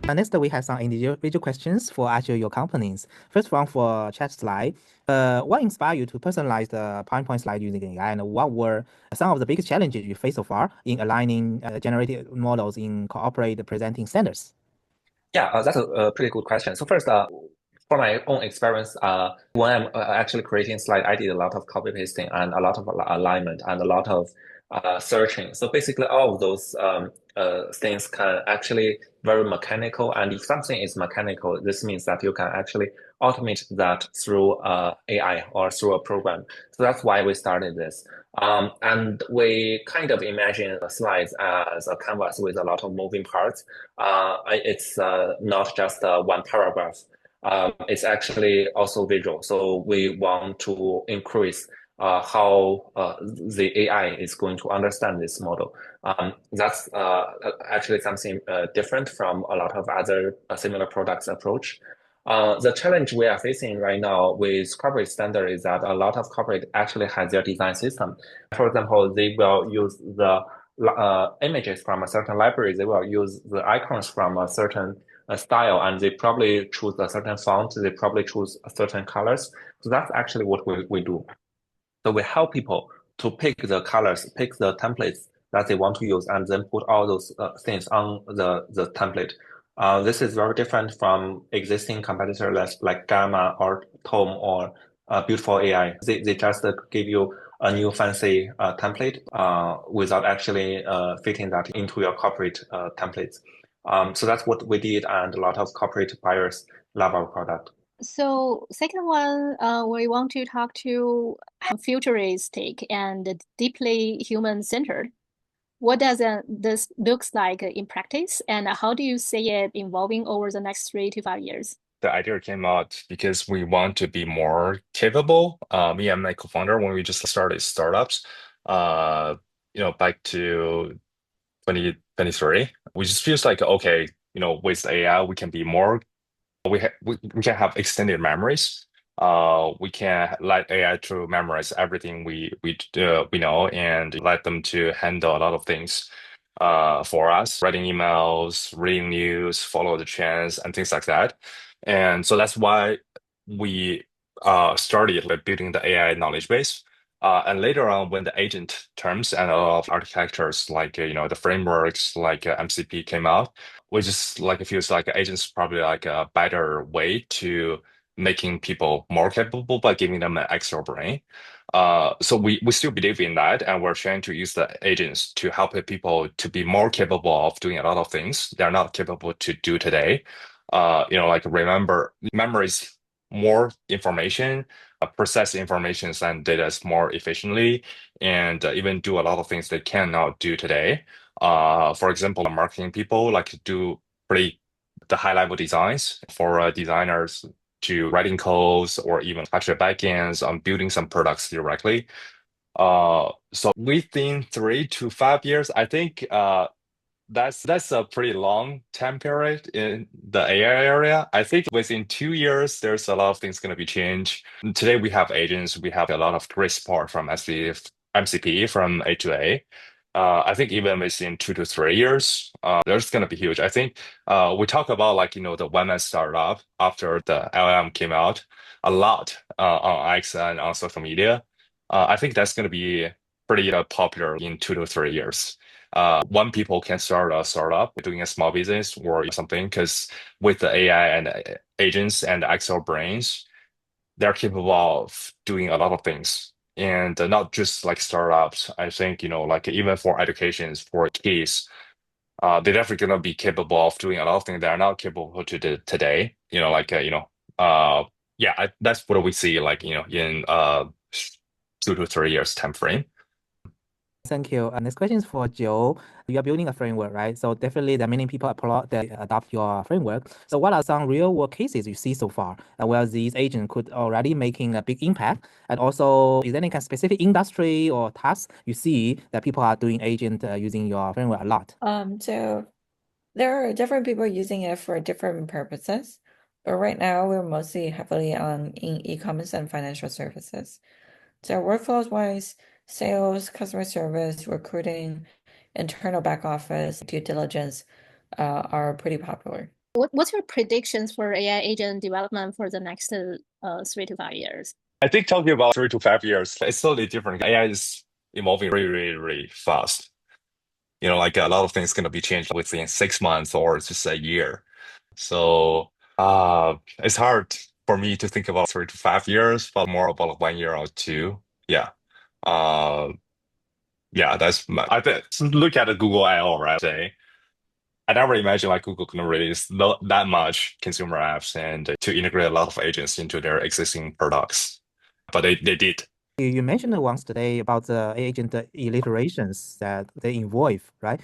Next, we have some individual questions for actually your companies. First one for ChatSlide. What inspired you to personalize the PowerPoint slide using AI, and what were some of the biggest challenges you faced so far in aligning generative models in corporate presenting standards? Yeah, that's a pretty good question. So first, for my own experience, when I'm actually creating slide, I did a lot of copy pasting and a lot of alignment and a lot of searching. So basically, all of those things can actually very mechanical. And if something is mechanical, this means that you can actually automate that through AI or through a program. So that's why we started this. And we kind of imagine the slides as a canvas with a lot of moving parts. It's not just one paragraph. It's actually also visual. So we want to increase how the AI is going to understand this model. That's actually something different from a lot of other similar products approach. The challenge we are facing right now with corporate standard is that a lot of corporate actually has their design system. For example, they will use the images from a certain library. They will use the icons from a certain style, and they probably choose a certain font. They probably choose certain colors. So that's actually what we do. So we help people to pick the colors, pick the templates that they want to use, and then put all those things on the template. This is very different from existing competitors like Gamma or Tom or Beautiful AI. They just give you a new fancy template without actually fitting that into your corporate templates. So that's what we did, and a lot of corporate buyers love our product. So second one, we want to talk to futuristic and deeply human-centered. What does this looks like in practice, and how do you see it evolving over the next 3 to 5 years? The idea came out because we want to be more capable. Me and my co-founder, when we just started startups, back to 2023, we just feels like, okay, with AI, we can be more, we can have extended memories. We can let AI to memorize everything we know and let them to handle a lot of things for us, writing emails, reading news, follow the trends, and things like that. And so that's why we started like building the AI knowledge base. And later on, when the agent terms and a lot of architectures like the frameworks like MCP came out, we just like it feels like agents probably like a better way to making people more capable by giving them an extra brain. So we still believe in that, and we're trying to use the agents to help people to be more capable of doing a lot of things they're not capable to do today. Like remember, memorize more information, process information and data more efficiently, and even do a lot of things they cannot do today. For example, marketing people like to do pretty the high level designs for designers to writing codes or even actually backends on building some products directly. So within 3 to 5 years, I think that's a pretty long time period in the AI area. I think within 2 years, there's a lot of things going to be changed. Today we have agents, we have a lot of great support from MCP from A to A. I think even within 2 to 3 years, there's going to be huge. I think we talk about like the women startup after the LLM came out a lot on X and on social media. I think that's going to be pretty popular in 2 to 3 years. One people can start a startup doing a small business or something because with the AI and agents and Excel brains, they're capable of doing a lot of things. And not just like startups. I think, like even for educations, for kids, they're definitely gonna be capable of doing a lot of things that are not capable to do today. Yeah, that's what we see like, in 2 to 3 years time frame. Thank you. Next question is for Joe. You are building a framework, right? So definitely there are many people applaud that adopt your framework. So what are some real world cases you see so far where these agents could already making a big impact? And also, is there any kind of specific industry or task you see that people are doing agent using your framework a lot? So there are different people using it for different purposes, but right now we're mostly heavily on in e-commerce and financial services. So workflows wise, sales, customer service, recruiting, internal back office, due diligence, are pretty popular. What's your predictions for AI agent development for the next 3 to 5 years? I think talking about 3 to 5 years, it's totally different. AI is evolving really, really, really fast. Like a lot of things going to be changed within 6 months or just a year. So it's hard for me to think about 3 to 5 years, but more about 1 year or two. Yeah. Uh, yeah, I bet. Look at the Google I/O, right? Say, I never imagined like Google can release that much consumer apps and to integrate a lot of agents into their existing products. But they did. You mentioned once today about the agent iterations that they involve, right?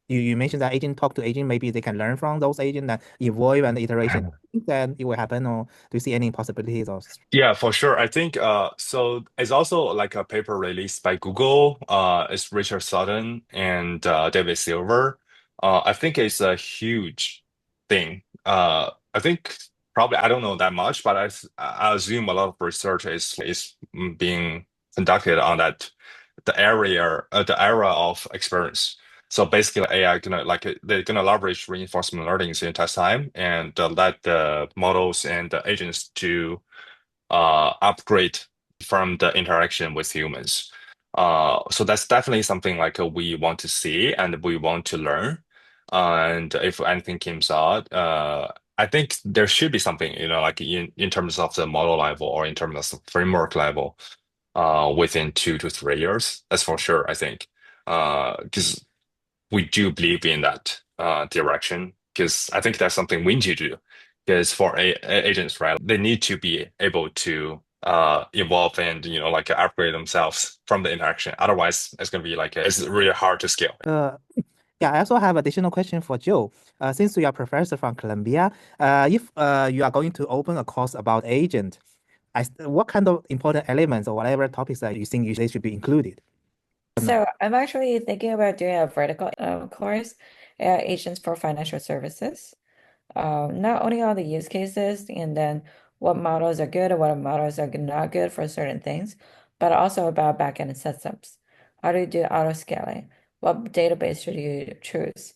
You mentioned that agent talk to agent, maybe they can learn from those agents that evolve and iteration. Then it will happen, or do you see any possibilities? Or Yeah, for sure. I think so it's also like a paper released by Google. It's Richard Sutton and David Silver. I think it's a huge thing. I think probably I don't know that much, but I assume a lot of research is being conducted on the era of experience. So basically, AI they're gonna leverage reinforcement learning in test time and let the models and the agents to upgrade from the interaction with humans. So that's definitely something like we want to see and we want to learn. And if anything comes out, I think there should be something, like in terms of the model level or in terms of the framework level, within 2 to 3 years. That's for sure, I think. Because we do believe in that direction, because I think that's something we need to do. Because for agents, right, they need to be able to evolve and like upgrade themselves from the interaction. Otherwise, it's gonna be like it's really hard to scale. Yeah, I also have additional question for Joe. Since you are professor from Columbia, if you are going to open a course about agent, what kind of important elements or whatever topics that you think they should be included? So I'm actually thinking about doing a vertical course, agents for financial services. Not only on the use cases and then what models are good and what models are not good for certain things, but also about backend systems. How do you do auto scaling? What database should you choose?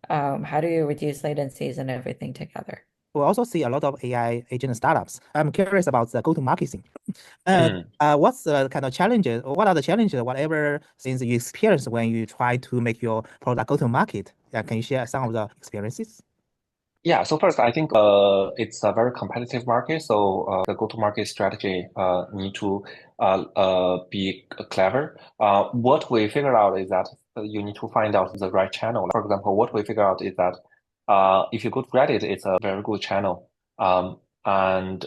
How do you reduce latencies and everything together? We also see a lot of AI agent startups. I'm curious about the go-to-market thing. Mm. What's the kind of challenges, or what are the challenges, whatever things you experience when you try to make your product go to market? Can you share some of the experiences? Yeah, so first, I think it's a very competitive market, so the go-to-market strategy need to be clever. What we figured out is that you need to find out the right channel. For example, what we figured out is that if you go to Reddit, it's a very good channel, and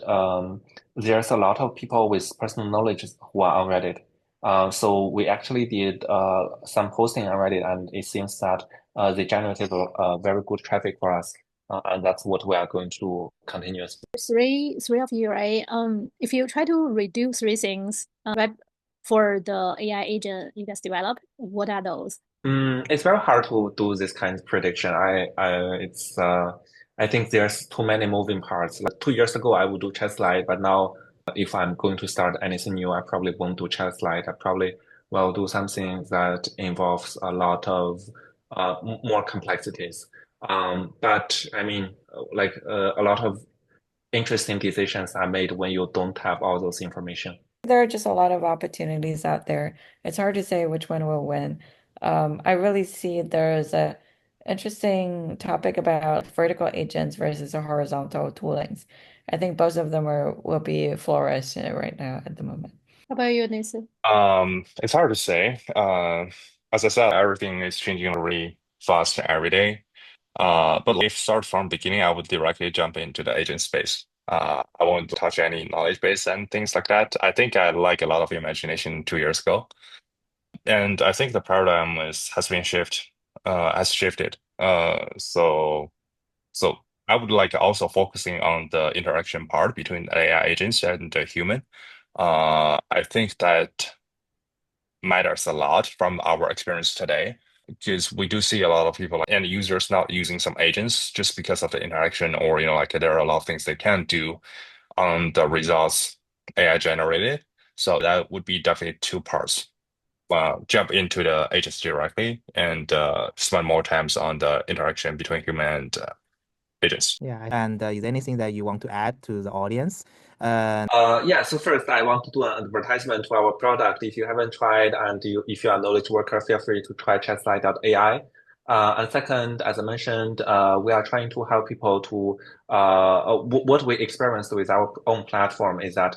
there's a lot of people with personal knowledge who are on Reddit. So we actually did some posting on Reddit, and it seems that they generated very good traffic for us. And that's what we are going to continue. Three of you, right? If you try to reduce 3 things, right, for the AI agent you guys develop, what are those? It's very hard to do this kind of prediction. I think there's too many moving parts. Like 2 years ago, I would do ChatSlide, but now if I'm going to start anything new, I probably won't do ChatSlide. I probably will do something that involves a lot of more complexities. But I mean, like a lot of interesting decisions are made when you don't have all those information. There are just a lot of opportunities out there. It's hard to say which one will win. I really see there's a interesting topic about vertical agents versus a horizontal toolings. I think both of them will be flourishing right now at the moment. How about you, Nathan? It's hard to say. As I said, everything is changing really fast every day. But if start from beginning, I would directly jump into the agent space. I won't touch any knowledge base and things like that. I think I like a lot of imagination 2 years ago, and I think the paradigm has shifted. So I would like also focusing on the interaction part between AI agents and the human. I think that matters a lot from our experience today, because we do see a lot of people and users not using some agents just because of the interaction, or like there are a lot of things they can do on the results AI generated. So that would be definitely two parts. Jump into the agents directly and spend more times on the interaction between human and agents. Yeah. And is there anything that you want to add to the audience? Yeah, so first I want to do an advertisement to our product. If you haven't tried and if you are a knowledge worker, feel free to try ChatSlide.ai. And second, as I mentioned, we are trying to help people to, what we experienced with our own platform is that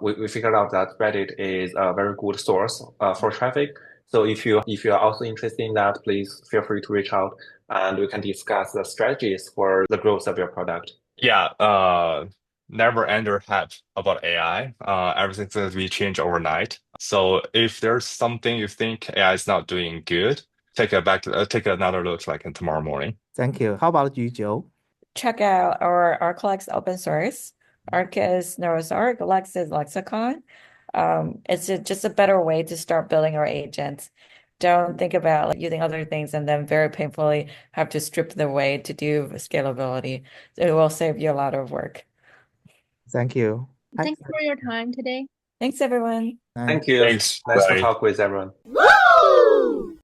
we figured out that Reddit is a very good source for traffic. So if you are also interested in that, please feel free to reach out and we can discuss the strategies for the growth of your product. Yeah, never under hype about AI. Everything's going to be changed overnight. So if there's something you think AI is not doing good, take another look like tomorrow morning. Thank you. How about you, Joe? Check out our Arklex open source. Ark is Noah's Ark, Lex is Lexicon. It's just a better way to start building our agents. Don't think about using other things and then very painfully have to strip them away to do scalability. It will save you a lot of work. Thank you. Thanks for your time today. Thanks, everyone. Thank you. Thanks. Nice to Bye. talk with everyone. Woo!